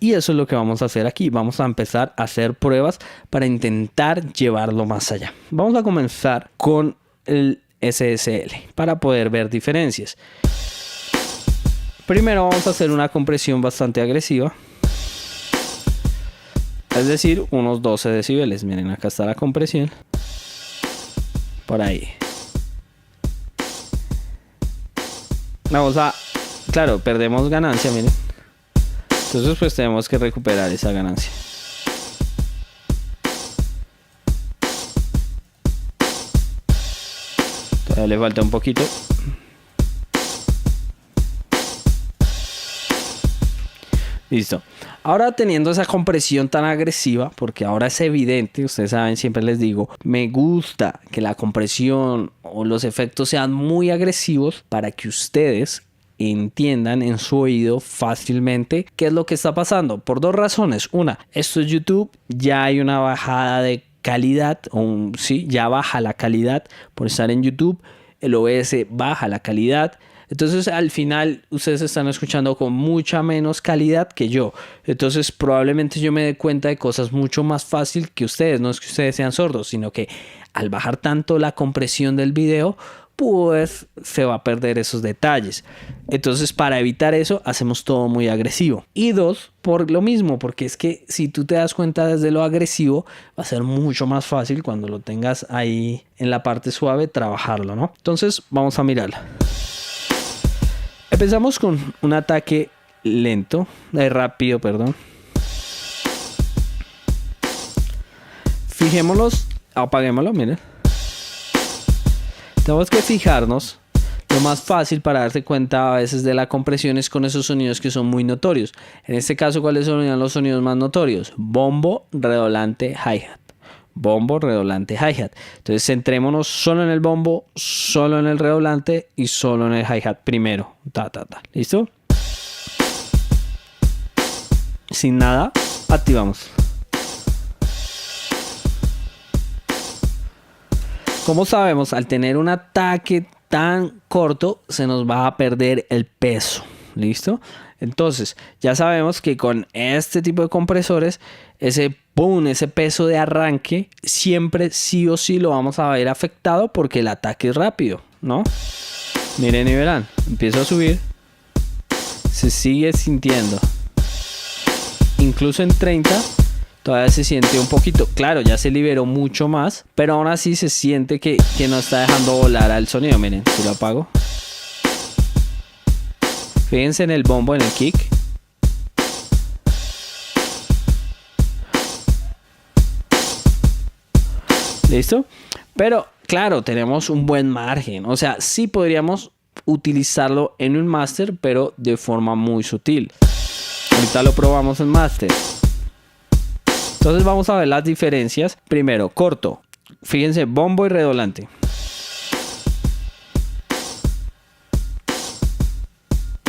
Y eso es lo que vamos a hacer aquí. Vamos a empezar a hacer pruebas para intentar llevarlo más allá. Vamos a comenzar con el SSL para poder ver diferencias. Primero vamos a hacer una compresión bastante agresiva. Es decir, unos 12 decibeles. Miren, acá está la compresión. Por ahí. Vamos a... Claro, perdemos ganancia, miren. Entonces pues tenemos que recuperar esa ganancia. Todavía le falta un poquito. Listo. Ahora teniendo esa compresión tan agresiva, porque ahora es evidente, ustedes saben, siempre les digo, me gusta que la compresión o los efectos sean muy agresivos para que ustedes entiendan en su oído fácilmente qué es lo que está pasando. Por dos razones. Una, esto es YouTube, ya hay una bajada de calidad, sí, ya baja la calidad por estar en YouTube. El OBS baja la calidad. Entonces al final ustedes están escuchando con mucha menos calidad que yo. Entonces probablemente yo me dé cuenta de cosas mucho más fácil que ustedes. No es que ustedes sean sordos, sino que al bajar tanto la compresión del video, pues se va a perder esos detalles. Entonces para evitar eso hacemos todo muy agresivo. Y dos, por lo mismo, porque es que si tú te das cuenta desde lo agresivo, va a ser mucho más fácil cuando lo tengas ahí en la parte suave trabajarlo, ¿no? Entonces vamos a mirarla. Empezamos con un ataque rápido, perdón. Fijémoslos, apaguémoslo, miren. Tenemos que fijarnos. Lo más fácil para darse cuenta a veces de la compresión es con esos sonidos que son muy notorios. En este caso, ¿cuáles son los sonidos más notorios? Bombo, redoblante, hi-hat. Bombo, redoblante, hi-hat. Entonces centrémonos solo en el bombo, solo en el redoblante y solo en el hi-hat primero. ¿Listo? Sin nada, activamos. Como sabemos, al tener un ataque tan corto, se nos va a perder el peso. ¿Listo? Entonces, ya sabemos que con este tipo de compresores, ese peso de arranque, siempre sí o sí lo vamos a ver afectado porque el ataque es rápido, ¿no? Miren y verán, empiezo a subir, se sigue sintiendo. Incluso en 30, todavía se siente un poquito. Claro, ya se liberó mucho más, pero aún así se siente que no está dejando volar al sonido. Miren, si lo apago. Fíjense en el bombo, en el kick. ¿Listo? Pero claro, tenemos un buen margen. O sea, sí podríamos utilizarlo en un máster, pero de forma muy sutil. Ahorita lo probamos en máster. Entonces vamos a ver las diferencias. Primero, corto. Fíjense, bombo y redoblante.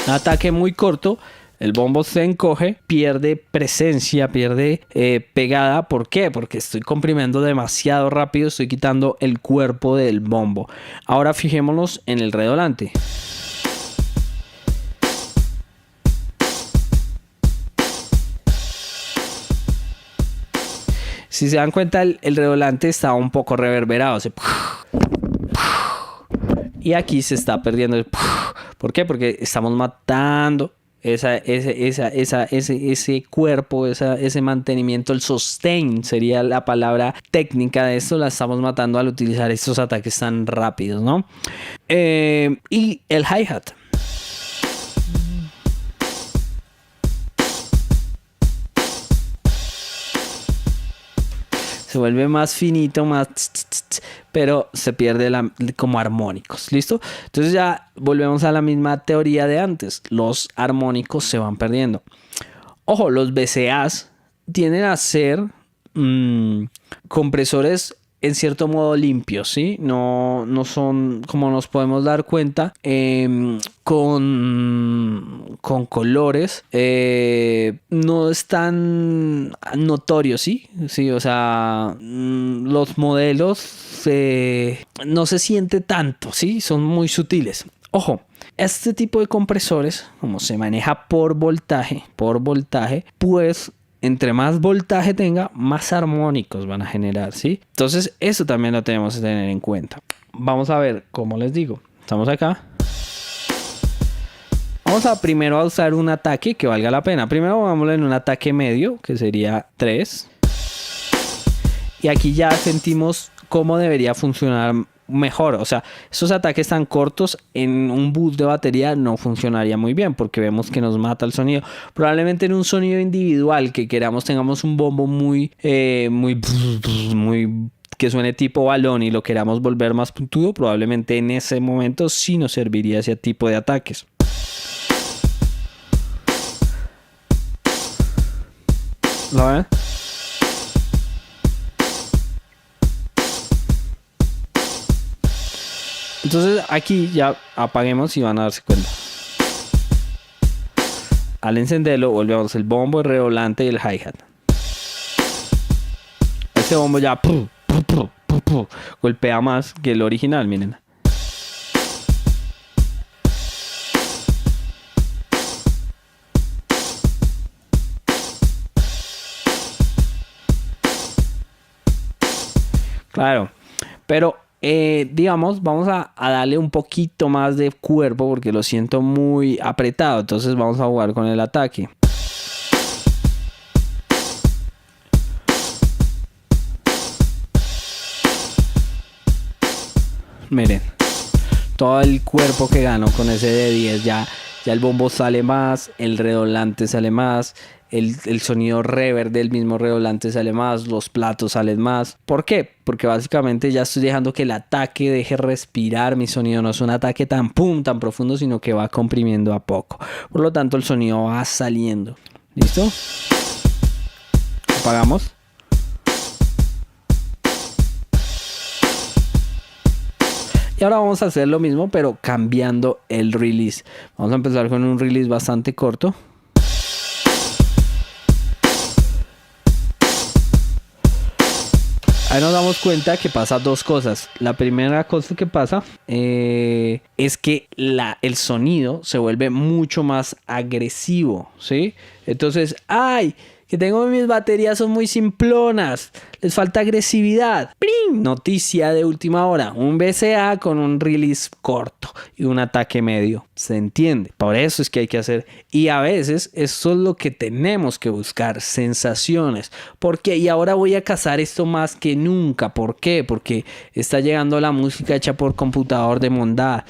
Un ataque muy corto, el bombo se encoge, pierde presencia, pierde pegada. ¿Por qué? Porque estoy comprimiendo demasiado rápido, estoy quitando el cuerpo del bombo. Ahora fijémonos en el redoblante. Si se dan cuenta, el redoblante está un poco reverberado. Y aquí se está perdiendo el... ¿Por qué? Porque estamos matando ese cuerpo, ese mantenimiento, el sustain sería la palabra técnica de esto, la estamos matando al utilizar estos ataques tan rápidos, ¿no? Y el hi-hat. Se vuelve más finito, más... pero se pierde como armónicos, ¿listo? Entonces ya volvemos a la misma teoría de antes. Los armónicos se van perdiendo. Ojo, los VCAs tienden a ser compresores en cierto modo limpios, ¿sí? No son, como nos podemos dar cuenta, con colores, no es tan notorio, ¿sí? Sí, o sea, los modelos no se siente tanto, ¿sí? Son muy sutiles. Ojo, este tipo de compresores, como se maneja por voltaje, pues entre más voltaje tenga, más armónicos van a generar, ¿sí? Entonces eso también lo tenemos que tener en cuenta. Vamos a ver, como les digo, estamos acá. Vamos a primero a usar un ataque que valga la pena. Primero vámonos en un ataque medio, que sería 3. Y aquí ya sentimos cómo debería funcionar mejor. O sea, esos ataques tan cortos en un bus de batería no funcionaría muy bien porque vemos que nos mata el sonido. Probablemente en un sonido individual que queramos tengamos un bombo muy que suene tipo balón y lo queramos volver más puntudo, probablemente en ese momento sí nos serviría ese tipo de ataques. ¿Lo ven? Entonces aquí ya apaguemos y van a darse cuenta. Al encenderlo volvemos el bombo, el redoblante y el hi-hat. Este bombo ya golpea más que el original, miren. Claro, pero digamos, vamos a darle un poquito más de cuerpo porque lo siento muy apretado. Entonces vamos a jugar con el ataque. Miren, todo el cuerpo que gano con ese de 10, ya el bombo sale más, el redoblante sale más, el sonido reverb del mismo redoblante sale más, los platos salen más. ¿Por qué? Porque básicamente ya estoy dejando que el ataque deje respirar mi sonido. No es un ataque tan profundo, sino que va comprimiendo a poco. Por lo tanto, el sonido va saliendo. ¿Listo? Apagamos. Y ahora vamos a hacer lo mismo, pero cambiando el release. Vamos a empezar con un release bastante corto. Ahí nos damos cuenta que pasa dos cosas. La primera cosa que pasa es que el sonido se vuelve mucho más agresivo, ¿sí? Entonces, ¡ay! Que tengo mis baterías son muy simplonas. Les falta agresividad. ¡Pring! Noticia de última hora. Un VCA con un release corto y un ataque medio. ¿Se entiende? Por eso es que hay que hacer. Y a veces eso es lo que tenemos que buscar. Sensaciones. ¿Por qué? Y ahora voy a cazar esto más que nunca. ¿Por qué? Porque está llegando la música hecha por computador de mondad.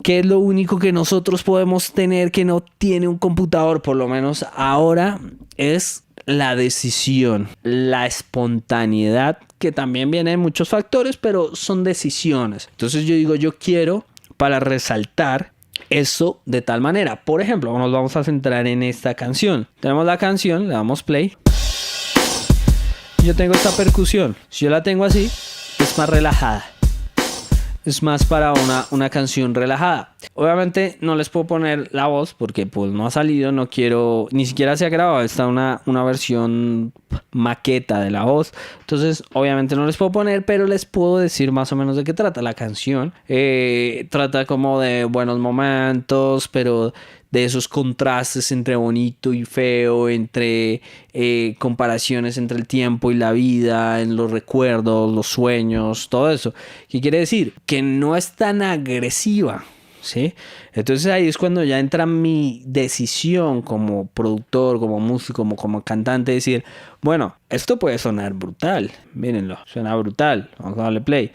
¿Qué es lo único que nosotros podemos tener que no tiene un computador? Por lo menos ahora es la decisión, la espontaneidad, que también viene de muchos factores, pero son decisiones. Entonces yo digo, yo quiero para resaltar eso de tal manera. Por ejemplo, nos vamos a centrar en esta canción. Tenemos la canción, le damos play. Yo tengo esta percusión. Si yo la tengo así, es más relajada. Es más para una canción relajada. Obviamente no les puedo poner la voz porque pues no ha salido, no quiero, ni siquiera se ha grabado, está una versión maqueta de la voz. Entonces obviamente no les puedo poner, pero les puedo decir más o menos de qué trata la canción. Trata como de buenos momentos, pero de esos contrastes entre bonito y feo, entre comparaciones entre el tiempo y la vida, en los recuerdos, los sueños, todo eso. ¿Qué quiere decir? Que no es tan agresiva, ¿sí? Entonces ahí es cuando ya entra mi decisión como productor, como músico, como cantante, decir, bueno, esto puede sonar brutal, mírenlo, suena brutal, vamos a darle play.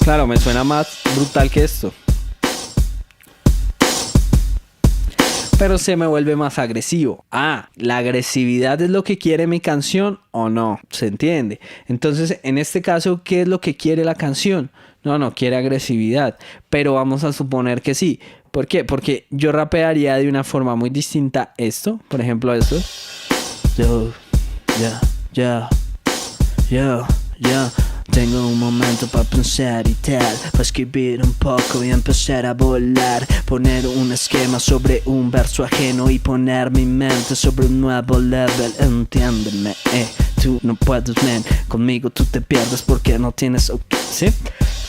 Claro, me suena más brutal que esto. Pero se me vuelve más agresivo. ¿La agresividad es lo que quiere mi canción o no? ¿Se entiende? Entonces, en este caso, ¿qué es lo que quiere la canción? No quiere agresividad. Pero vamos a suponer que sí. ¿Por qué? Porque yo rapearía de una forma muy distinta esto. Por ejemplo, esto. Yo. Tengo un momento para pensar y tal, para escribir un poco y empezar a volar. Poner un esquema sobre un verso ajeno y poner mi mente sobre un nuevo level. Entiéndeme, tú no puedes, man. Conmigo tú te pierdes porque no tienes, ¿sí?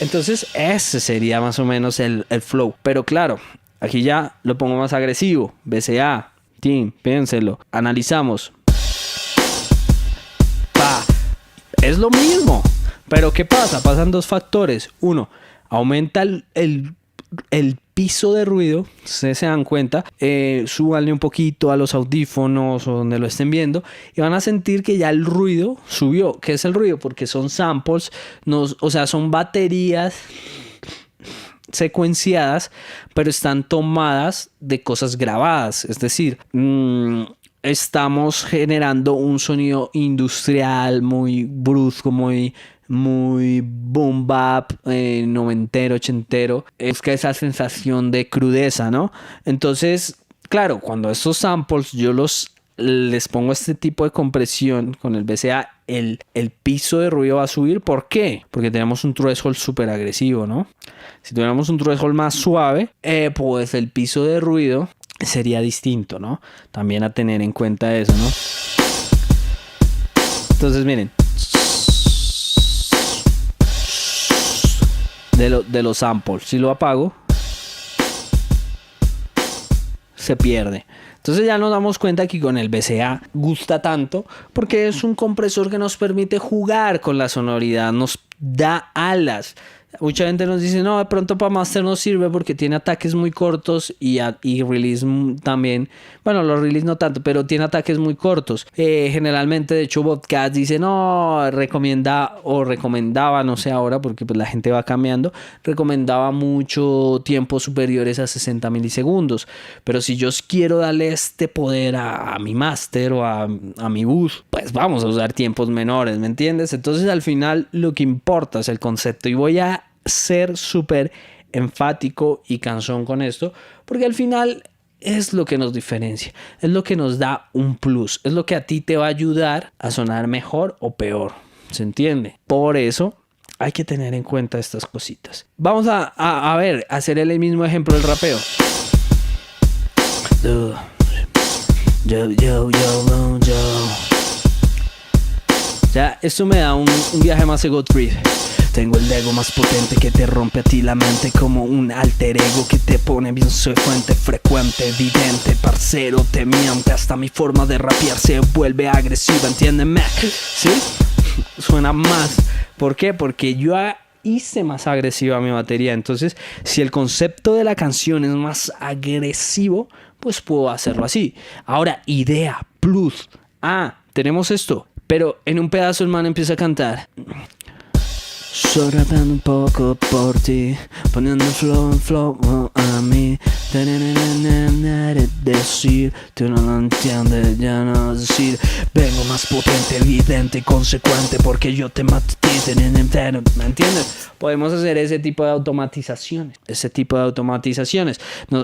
Entonces ese sería más o menos el flow. Pero claro, aquí ya lo pongo más agresivo. BCA, team, piénselo. Analizamos. Es lo mismo. Pero ¿qué pasa? Pasan dos factores. Uno, aumenta el piso de ruido. Ustedes se dan cuenta. Súbanle un poquito a los audífonos o donde lo estén viendo. Y van a sentir que ya el ruido subió. ¿Qué es el ruido? Porque son samples. O sea, son baterías secuenciadas, pero están tomadas de cosas grabadas. Es decir, estamos generando un sonido industrial muy brusco, muy boom bap, noventero, ochentero. Es que esa sensación de crudeza, ¿no? Entonces, claro, cuando estos samples yo les pongo este tipo de compresión con el BCA, el piso de ruido va a subir. ¿Por qué? Porque tenemos un threshold súper agresivo, ¿no? Si tuviéramos un threshold más suave, pues el piso de ruido sería distinto, ¿no? También a tener en cuenta eso, ¿no? Entonces, miren. De los samples. Si lo apago, se pierde. Entonces ya nos damos cuenta que con el BCA gusta tanto porque es un compresor que nos permite jugar con la sonoridad, nos da alas. Mucha gente nos dice, no, de pronto para master no sirve porque tiene ataques muy cortos y release también. Bueno, los release no tanto, pero tiene ataques muy cortos. Generalmente, de hecho, Bobcat dice, no, recomendaba, no sé ahora porque pues la gente va cambiando, recomendaba mucho tiempos superiores a 60 milisegundos. Pero si yo quiero darle este poder a mi master o a mi bus, pues vamos a usar tiempos menores, ¿me entiendes? Entonces al final lo que importa es el concepto y voy a ser súper enfático y cansón con esto porque al final es lo que nos diferencia, es lo que nos da un plus, es lo que a ti te va a ayudar a sonar mejor o peor, ¿se entiende? Por eso hay que tener en cuenta estas cositas. Vamos a ver, hacer el mismo ejemplo del rapeo. Ya, esto me da un viaje más ego trip. Tengo el ego más potente que te rompe a ti la mente, como un alter ego que te pone bien fuente, frecuente, evidente, parcero, te miente, hasta mi forma de rapear se vuelve agresiva, ¿entiéndeme? ¿Sí? Suena más. ¿Por qué? Porque yo hice más agresiva mi batería. Entonces, si el concepto de la canción es más agresivo, pues puedo hacerlo así. Ahora, idea, plus. Tenemos esto. Pero en un pedazo el man empieza a cantar. Estoy rapeando un poco por ti, poniendo flow a mí. Decir, tú no lo entiendes, ya no decir. Vengo más potente, evidente y consecuente porque yo te mato a ti. ¿Me entiendes? Podemos hacer ese tipo de automatizaciones.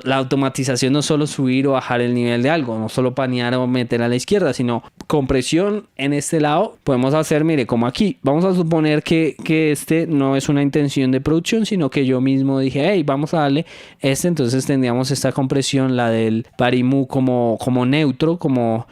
La automatización no es solo subir o bajar el nivel de algo, no solo panear o meter a la izquierda, sino compresión en este lado. Podemos hacer, mire, como aquí. Vamos a suponer que este no es una intención de producción, sino que yo mismo dije, hey, vamos a darle este. Entonces tendríamos esta compresión, la del Parimu como neutro, como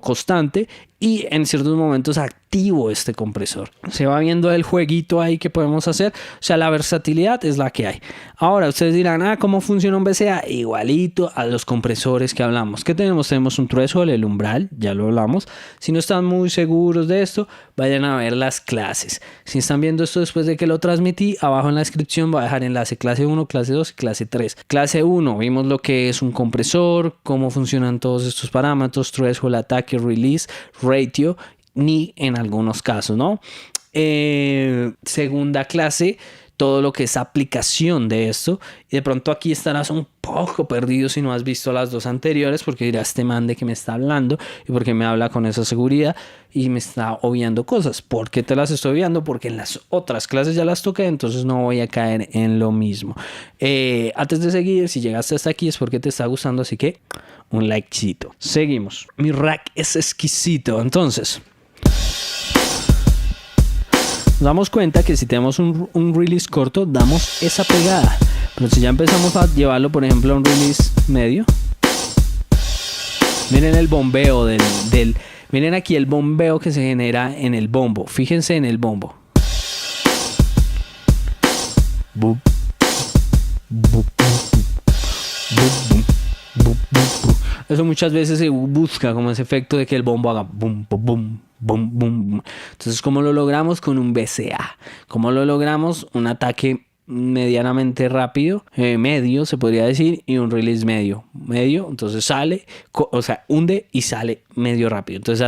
constante, y en ciertos momentos activo este compresor. Se va viendo el jueguito ahí que podemos hacer. O sea, la versatilidad es la que hay. Ahora ustedes dirán, ¿cómo funciona un BCA? Igualito a los compresores que hablamos. ¿Qué tenemos? Tenemos un threshold, el umbral, ya lo hablamos. Si no están muy seguros de esto, vayan a ver las clases. Si están viendo esto después de que lo transmití, abajo en la descripción voy a dejar enlace clase 1, clase 2 y clase 3. Clase 1, vimos lo que es un compresor, cómo funcionan todos estos parámetros, threshold, ataque, release, ratio, ni en algunos casos, ¿no? Segunda clase, todo lo que es aplicación de esto. Y de pronto aquí estarás un poco perdido si no has visto las dos anteriores, porque dirás, este man de que me está hablando y porque me habla con esa seguridad y me está obviando cosas. ¿Por qué te las estoy obviando? Porque en las otras clases ya las toqué, entonces no voy a caer en lo mismo. Antes de seguir, si llegaste hasta aquí es porque te está gustando, así que un likecito. Seguimos. Mi rack es exquisito. Entonces, nos damos cuenta que si tenemos un release corto, damos esa pegada. Pero si ya empezamos a llevarlo, por ejemplo, a un release medio, miren el bombeo del Miren aquí el bombeo que se genera en el bombo. Fíjense en el bombo. Boop, boop, boop, boop, boop. Eso muchas veces se busca como ese efecto de que el bombo haga boom, boom, boom, boom, boom. Entonces, ¿cómo lo logramos? Con un BCA. ¿Cómo lo logramos? Un ataque medianamente rápido, medio se podría decir, y un release medio, entonces sale, o sea, hunde y sale medio rápido, entonces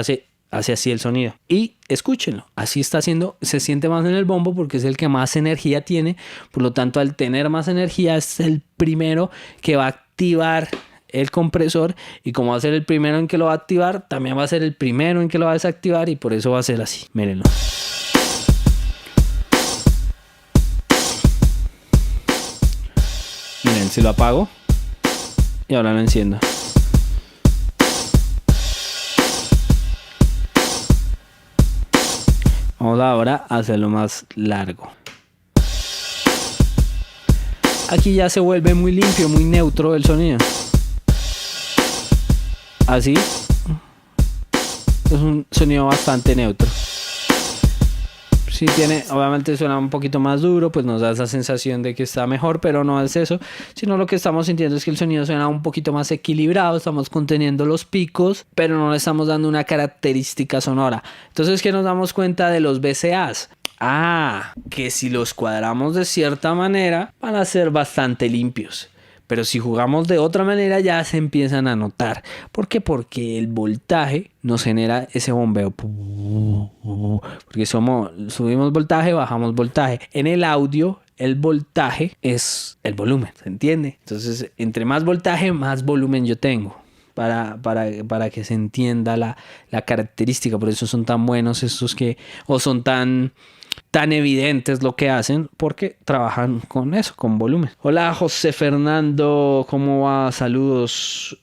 hace así el sonido, y escúchenlo, así está haciendo, se siente más en el bombo porque es el que más energía tiene, por lo tanto al tener más energía es el primero que va a activar el compresor, y como va a ser el primero en que lo va a activar, también va a ser el primero en que lo va a desactivar, y por eso va a ser así, mírenlo. Miren, si lo apago y ahora lo enciendo. Vamos ahora a hacerlo más largo. Aquí ya se vuelve muy limpio, muy neutro el sonido. Así. Es un sonido bastante neutro. Si tiene, obviamente suena un poquito más duro, pues nos da esa sensación de que está mejor, pero no es eso, sino lo que estamos sintiendo es que el sonido suena un poquito más equilibrado, estamos conteniendo los picos, pero no le estamos dando una característica sonora. Entonces, ¿qué nos damos cuenta de los BCAs? Que si los cuadramos de cierta manera, van a ser bastante limpios. Pero si jugamos de otra manera ya se empiezan a notar. ¿Por qué? Porque el voltaje nos genera ese bombeo. Porque subimos voltaje, bajamos voltaje. En el audio el voltaje es el volumen, ¿se entiende? Entonces entre más voltaje, más volumen yo tengo. Para que se entienda la característica. Por eso son tan buenos estos o son tan evidentes lo que hacen, porque trabajan con eso, con volumen. Hola José Fernando, ¿cómo va? Saludos,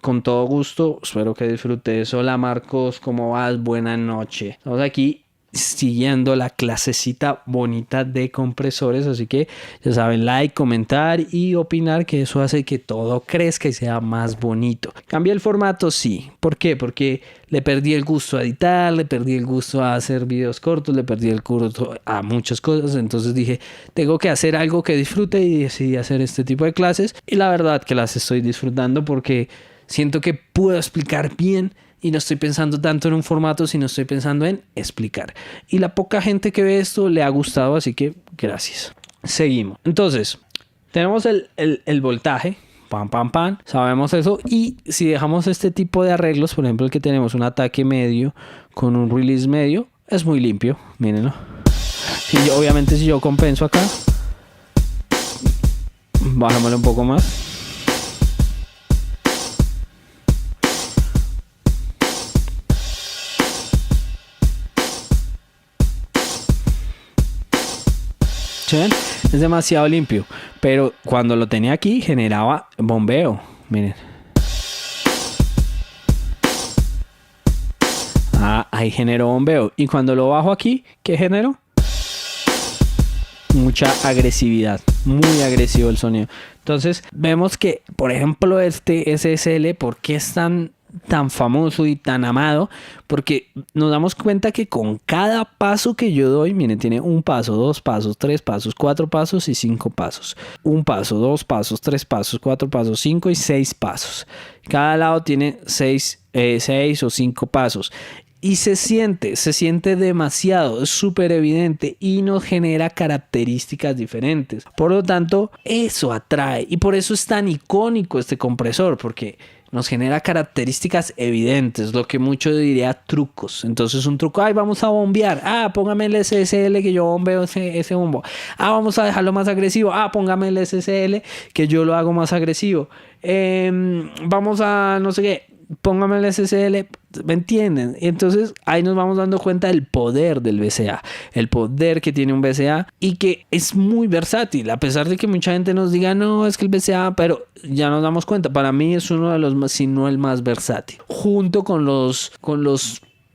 con todo gusto, espero que disfrutes. Hola Marcos, ¿cómo vas? Buenas noches. Estamos aquí siguiendo la clasecita bonita de compresores, así que ya saben, like, comentar y opinar, que eso hace que todo crezca y sea más bonito. ¿Cambié el formato? Sí. ¿Por qué? Porque le perdí el gusto a editar, le perdí el gusto a hacer videos cortos, le perdí el gusto a muchas cosas, entonces dije, tengo que hacer algo que disfrute y decidí hacer este tipo de clases, y la verdad que las estoy disfrutando porque siento que puedo explicar bien. Y no estoy pensando tanto en un formato, sino estoy pensando en explicar. Y la poca gente que ve esto le ha gustado, así que gracias. Seguimos. Entonces, tenemos el voltaje. Pam, pam, pam. Sabemos eso. Y si dejamos este tipo de arreglos, por ejemplo, el que tenemos un ataque medio con un release medio, es muy limpio. Mírenlo. Y obviamente si yo compenso acá, bajémosle un poco más. ¿Sí ven? Es demasiado limpio, pero cuando lo tenía aquí generaba bombeo. Miren. Ahí generó bombeo. Y cuando lo bajo aquí, ¿qué generó? Mucha agresividad. Muy agresivo el sonido. Entonces vemos que, por ejemplo, este SSL, ¿por qué es tan famoso y tan amado? Porque nos damos cuenta que con cada paso que yo doy, miren, tiene un paso, 2 pasos, 3 pasos, 4 pasos y 5 pasos. Un paso, 2 pasos, 3 pasos, 4 pasos, 5 y 6 pasos. Cada lado tiene 6 o 5 pasos. Y se siente demasiado, es súper evidente y nos genera características diferentes. Por lo tanto, eso atrae y por eso es tan icónico este compresor, porque nos genera características evidentes, lo que mucho diría trucos. Entonces un truco, vamos a bombear, póngame el SSL que yo bombeo ese bombo. Vamos a dejarlo más agresivo, póngame el SSL que yo lo hago más agresivo. Vamos a no sé qué, póngame el SSL, ¿me entienden? Entonces ahí nos vamos dando cuenta del poder del BCA, el poder que tiene un BCA y que es muy versátil, a pesar de que mucha gente nos diga, no, es que el BCA, pero ya nos damos cuenta, para mí es uno de los más, si no el más versátil, junto con los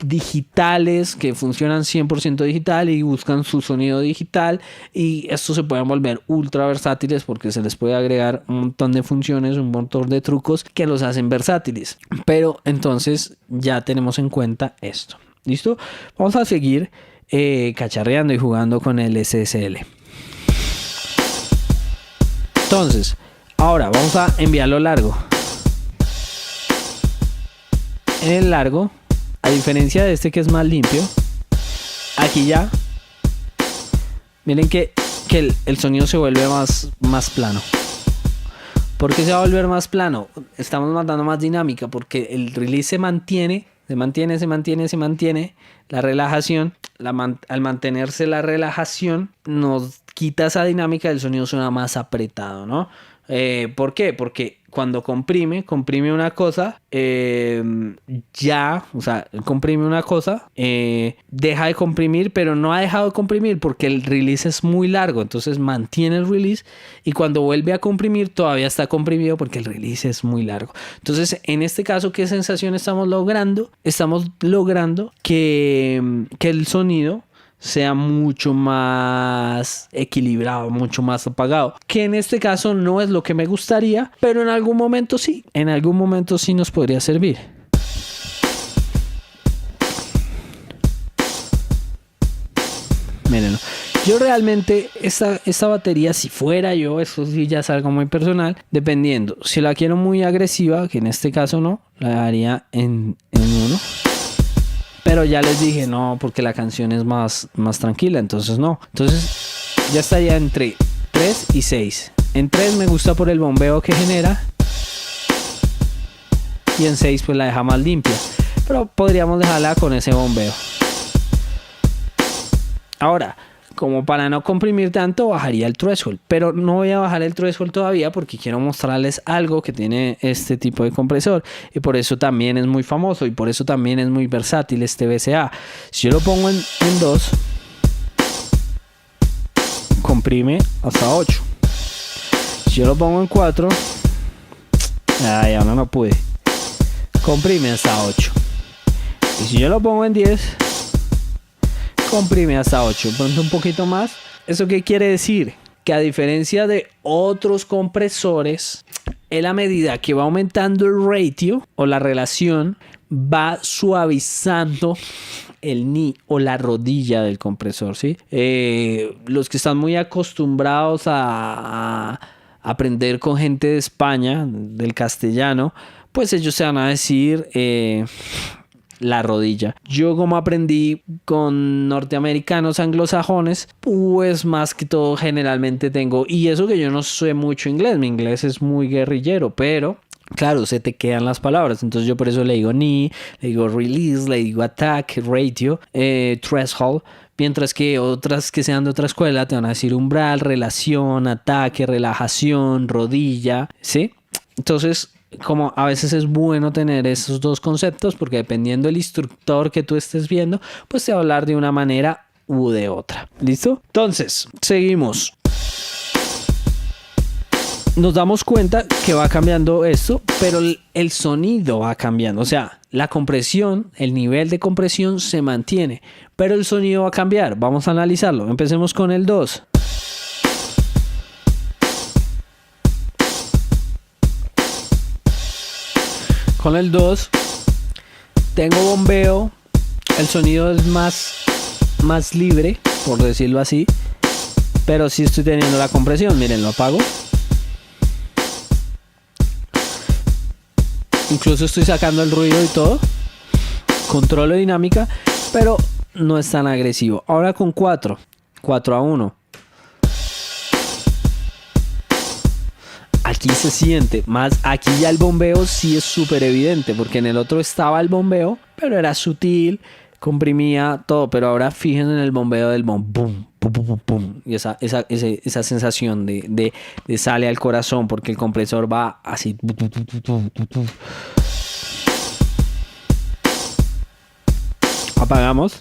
digitales que funcionan 100% digital y buscan su sonido digital, y estos se pueden volver ultra versátiles porque se les puede agregar un montón de funciones, un montón de trucos que los hacen versátiles. Pero entonces ya tenemos en cuenta esto. ¿Listo? Vamos a seguir cacharreando y jugando con el SSL. Entonces, ahora vamos a enviarlo largo. En el largo, a diferencia de este que es más limpio, aquí ya, miren que el sonido se vuelve más plano. ¿Por qué se va a volver más plano? Estamos mandando más dinámica porque el release se mantiene. La relajación, al mantenerse la relajación, nos quita esa dinámica, el sonido suena más apretado, ¿no? ¿Por qué? Porque cuando comprime una cosa, comprime una cosa, deja de comprimir, pero no ha dejado de comprimir porque el release es muy largo, entonces mantiene el release, y cuando vuelve a comprimir todavía está comprimido porque el release es muy largo. Entonces, en este caso, ¿qué sensación estamos logrando? Estamos logrando que el sonido sea mucho más equilibrado, mucho más apagado, que en este caso no es lo que me gustaría, pero en algún momento sí nos podría servir. Mírenlo. Yo realmente esta batería, si fuera yo, eso sí ya es algo muy personal, dependiendo, si la quiero muy agresiva, que en este caso no, la daría en 1. Pero ya les dije no, porque la canción es más tranquila, entonces no. Entonces ya estaría entre 3 y 6. En 3 me gusta por el bombeo que genera, y en 6 pues la deja más limpia, pero podríamos dejarla con ese bombeo. Ahora, como para no comprimir tanto, bajaría el threshold, pero no voy a bajar el threshold todavía porque quiero mostrarles algo que tiene este tipo de compresor, y por eso también es muy famoso y por eso también es muy versátil este VCA. Si yo lo pongo en 2, comprime hasta 8. Si yo lo pongo en 4, ahora no pude, comprime hasta 8. Y si yo lo pongo en 10, comprime hasta 8, pronto un poquito más. ¿Eso qué quiere decir? Que a diferencia de otros compresores, en la medida que va aumentando el ratio o la relación, va suavizando el knee o la rodilla del compresor, ¿sí? Los que están muy acostumbrados a aprender con gente de España, del castellano, pues ellos se van a decir la rodilla. Yo, como aprendí con norteamericanos anglosajones, pues más que todo generalmente tengo, y eso que yo no sé mucho inglés, mi inglés es muy guerrillero, pero claro, se te quedan las palabras, entonces yo por eso le digo knee, le digo release, le digo attack, ratio, threshold, mientras que otras que sean de otra escuela te van a decir umbral, relación, ataque, relajación, rodilla, ¿sí? Entonces, como a veces es bueno tener esos dos conceptos, porque dependiendo del instructor que tú estés viendo, pues te va a hablar de una manera u de otra. ¿Listo? Entonces, seguimos. Nos damos cuenta que va cambiando esto, pero el sonido va cambiando. O sea, la compresión, el nivel de compresión se mantiene, pero el sonido va a cambiar. Vamos a analizarlo. Empecemos con el 2. Con el 2 tengo bombeo, el sonido es más libre, por decirlo así, pero sí estoy teniendo la compresión. Miren, lo apago. Incluso estoy sacando el ruido y todo. Controlo dinámica, pero no es tan agresivo. Ahora con 4 a 1. Aquí se siente más, aquí ya el bombeo sí es súper evidente, porque en el otro estaba el bombeo, pero era sutil, comprimía todo, pero ahora fíjense en el bombeo del boom, boom, boom, boom, boom, y esa sensación de sale al corazón, porque el compresor va así. Apagamos.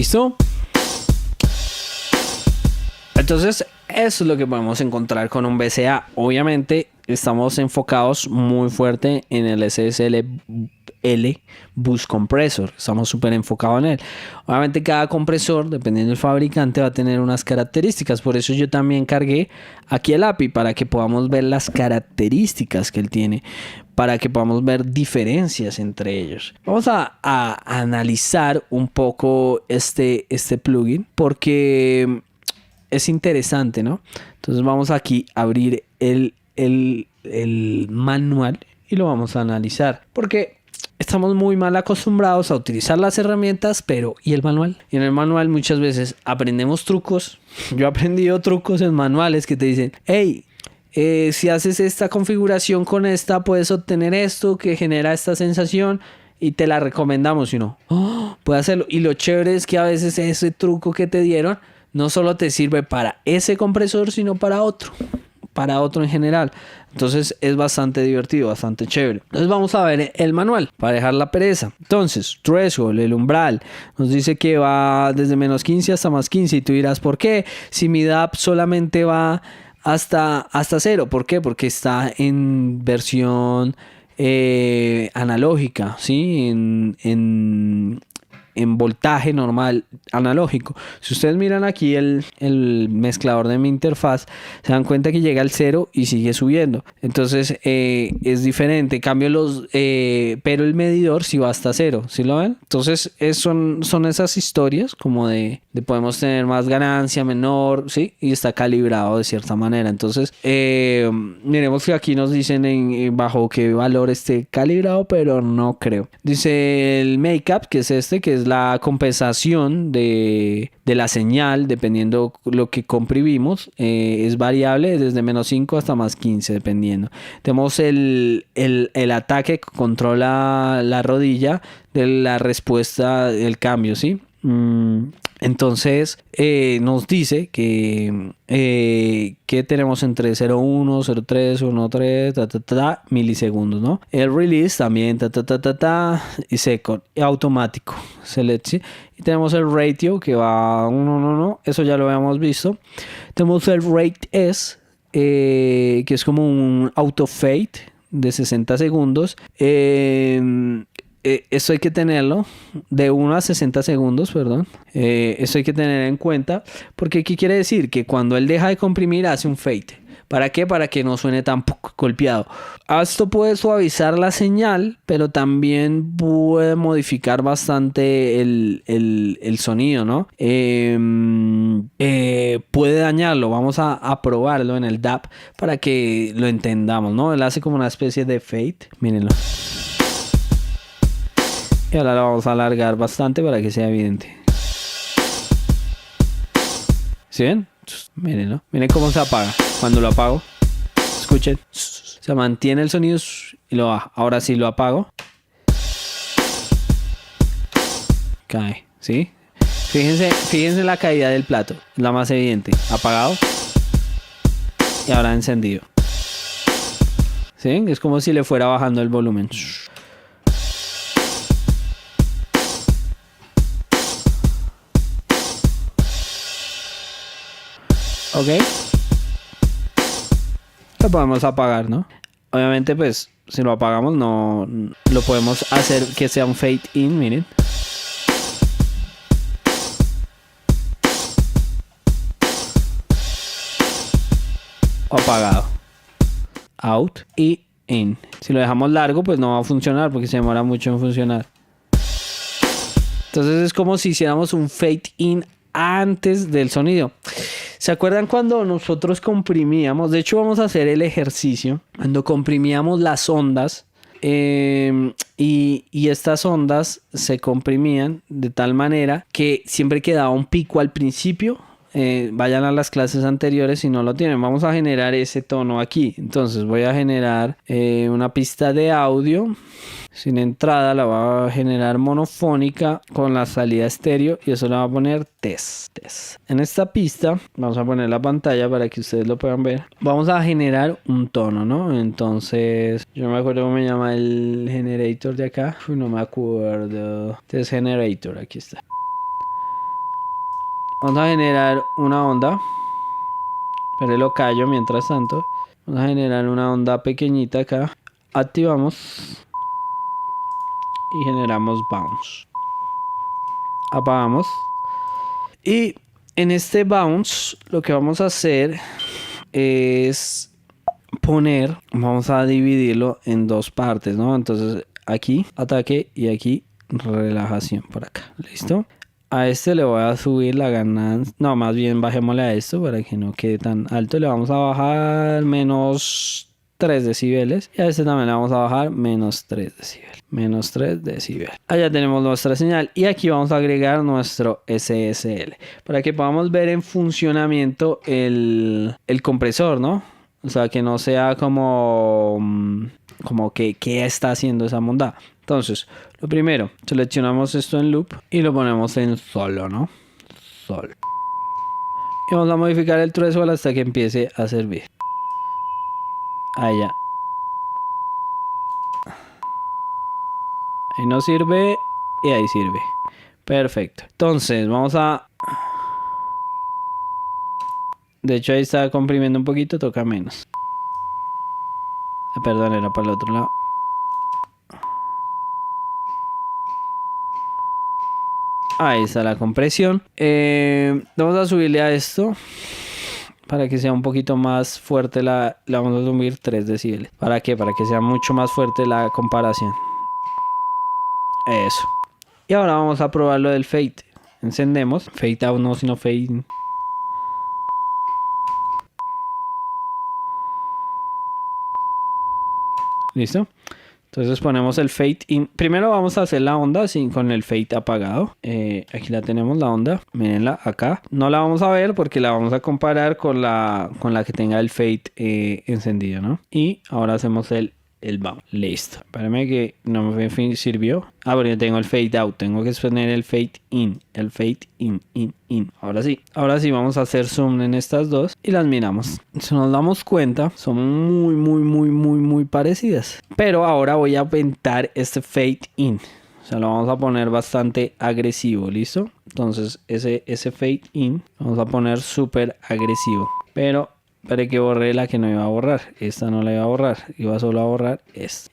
¿Listo? Entonces, eso es lo que podemos encontrar con un VCA. Obviamente, estamos enfocados muy fuerte en el SSL Boost Compressor. Estamos súper enfocados en él. Obviamente, cada compresor, dependiendo del fabricante, va a tener unas características. Por eso yo también cargué aquí el API para que podamos ver las características que él tiene, para que podamos ver diferencias entre ellos. Vamos a analizar un poco este plugin porque es interesante, ¿no? Entonces vamos aquí a abrir el manual y lo vamos a analizar. Porque estamos muy mal acostumbrados a utilizar las herramientas, pero ¿y el manual? Y en el manual muchas veces aprendemos trucos. Yo he aprendido trucos en manuales que te dicen, hey, si haces esta configuración con esta, puedes obtener esto que genera esta sensación. Y te la recomendamos, y no, puede hacerlo. Y lo chévere es que a veces ese truco que te dieron no solo te sirve para ese compresor, sino para otro en general. Entonces es bastante divertido, bastante chévere. Entonces vamos a ver el manual para dejar la pereza. Entonces, threshold, el umbral, nos dice que va desde menos 15 hasta más 15. Y tú dirás, ¿por qué? Si mi DAP solamente va hasta 0. ¿Por qué? Porque está en versión analógica, ¿sí? En voltaje normal analógico. Si ustedes miran aquí el mezclador de mi interfaz, se dan cuenta que llega al 0 y sigue subiendo. Entonces es diferente. Cambio pero el medidor sí va hasta 0. ¿Sí lo ven? Entonces son esas historias como de podemos tener más ganancia, menor, ¿sí? Y está calibrado de cierta manera. Entonces miremos que aquí nos dicen bajo qué valor esté calibrado, pero no creo. Dice el makeup, que es que es la compensación de la señal, dependiendo lo que comprimimos, es variable desde menos 5 hasta más 15, dependiendo. Tenemos el ataque que controla la rodilla de la respuesta del cambio, ¿sí? Entonces nos dice que tenemos entre 0,1, 0,3, 1,3 milisegundos, ¿no? El release también y second, automático select, ¿sí? Y tenemos el ratio que va 1, eso ya lo habíamos visto. Tenemos el rate S, que es como un auto fade de 60 segundos. Esto hay que tenerlo de 1 a 60 segundos, perdón. Esto hay que tener en cuenta porque ¿qué quiere decir? Que cuando él deja de comprimir hace un fade. ¿Para qué? Para que no suene tan golpeado. Esto puede suavizar la señal, pero también puede modificar bastante el sonido, ¿no? Puede dañarlo. Vamos a probarlo en el DAP para que lo entendamos, ¿no? Él hace como una especie de fade. Mírenlo. Y ahora lo vamos a alargar bastante para que sea evidente. ¿Sí ven? Mírenlo. Miren cómo se apaga. Cuando lo apago, escuchen. Se mantiene el sonido y lo baja. Ahora sí lo apago. Cae. ¿Sí? Fíjense la caída del plato. La más evidente. Apagado. Y ahora encendido. ¿Sí? Es como si le fuera bajando el volumen. Ok, lo podemos apagar, ¿no? Obviamente pues si lo apagamos no lo podemos hacer que sea un fade in, miren. Apagado, out y in. Si lo dejamos largo pues no va a funcionar porque se demora mucho en funcionar. Entonces es como si hiciéramos un fade in antes del sonido. ¿Se acuerdan cuando nosotros comprimíamos? De hecho vamos a hacer el ejercicio. Cuando comprimíamos las ondas y estas ondas se comprimían de tal manera que siempre quedaba un pico al principio. Vayan a las clases anteriores si no lo tienen. Vamos a generar ese tono aquí. Entonces voy a generar una pista de audio sin entrada, la voy a generar monofónica con la salida estéreo y eso le va a poner test. En esta pista vamos a poner la pantalla para que ustedes lo puedan ver. Vamos a generar un tono, ¿no? Entonces yo no me acuerdo cómo me llama el generator de acá. No me acuerdo. Test generator, aquí está. Vamos a generar una onda. Pero lo callo mientras tanto. Vamos a generar una onda pequeñita acá. Activamos. Y generamos bounce. Apagamos. Y en este bounce lo que vamos a hacer es poner, vamos a dividirlo en dos partes, ¿no? Entonces aquí ataque y aquí relajación por acá. ¿Listo? A este le voy a subir la ganancia. No, más bien bajémosle a esto para que no quede tan alto. Le vamos a bajar menos 3 decibeles. Y a este también le vamos a bajar menos 3 decibeles. Menos 3 decibeles. Allá tenemos nuestra señal. Y aquí vamos a agregar nuestro SSL. Para que podamos ver en funcionamiento el compresor, ¿no? O sea, que no sea como que qué está haciendo esa monda. Entonces, lo primero, seleccionamos esto en loop y lo ponemos en solo, ¿no? Solo. Y vamos a modificar el threshold hasta que empiece a servir. Ahí ya. Ahí no sirve y ahí sirve. Perfecto. Entonces, vamos a... De hecho, ahí está comprimiendo un poquito, toca menos. Perdón, era para el otro lado. Ahí está la compresión. Vamos a subirle a esto. Para que sea un poquito más fuerte le vamos a subir 3 decibeles. ¿Para qué? Para que sea mucho más fuerte la comparación. Eso. Y ahora vamos a probar lo del fade. Encendemos. Fade out no, sino fade in. ¿Listo? Entonces ponemos el fade in. Primero vamos a hacer la onda con el fade apagado. Aquí la tenemos la onda. Mírenla acá. No la vamos a ver porque la vamos a comparar con la que tenga el fade encendido, ¿no? Y ahora hacemos el bounce. Listo. Espérame que no me sirvió. Ah, pero yo tengo el fade out. Tengo que poner el fade in. El fade in. Ahora sí. Ahora sí vamos a hacer zoom en estas dos y las miramos. Si nos damos cuenta, son muy parecidas. Pero ahora voy a aumentar este fade in. O sea, lo vamos a poner bastante agresivo. ¿Listo? Entonces ese fade in lo vamos a poner súper agresivo. Pero que borré la que no iba a borrar. Esta no la iba a borrar. Iba solo a borrar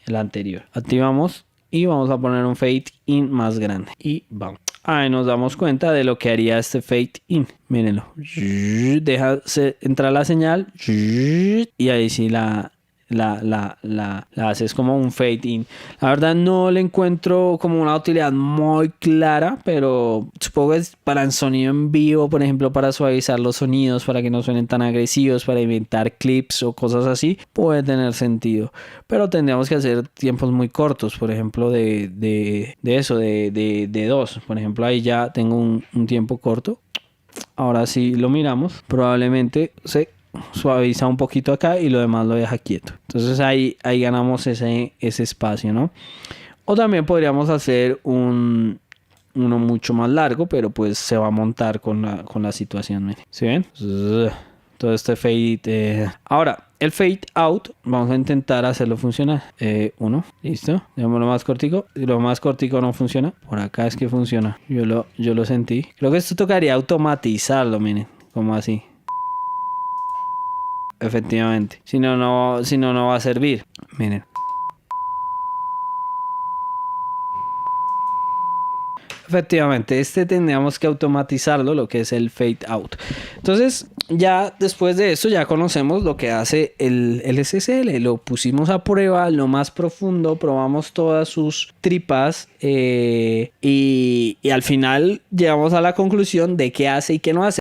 la anterior. Activamos y vamos a poner un fade in más grande. Y vamos. Ahí nos damos cuenta de lo que haría este fade in. Mírenlo. Deja entrar la señal. Y ahí sí la haces como un fade in. La verdad no le encuentro como una utilidad muy clara, pero supongo que es para el sonido en vivo, por ejemplo, para suavizar los sonidos, para que no suenen tan agresivos, para inventar clips o cosas así, puede tener sentido. Pero tendríamos que hacer tiempos muy cortos, por ejemplo, de 2. Por ejemplo, ahí ya tengo un tiempo corto. Ahora sí lo miramos. Probablemente se suaviza un poquito acá y lo demás lo deja quieto. Entonces ahí ganamos ese espacio, ¿no? O también podríamos hacer uno mucho más largo, pero pues se va a montar con la situación. ¿Sí ven? Todo este fade. Ahora, el fade out, vamos a intentar hacerlo funcionar. Uno, listo. Dejémoslo más cortico. Si lo más cortico no funciona, por acá es que funciona. Yo lo sentí. Creo que esto tocaría automatizarlo, miren. Como así. Efectivamente. Si no va a servir. Miren. Efectivamente, tendríamos que automatizarlo, lo que es el fade out. Entonces, ya después de esto, ya conocemos lo que hace el SSL. Lo pusimos a prueba, lo más profundo, probamos todas sus tripas y al final llegamos a la conclusión de qué hace y qué no hace.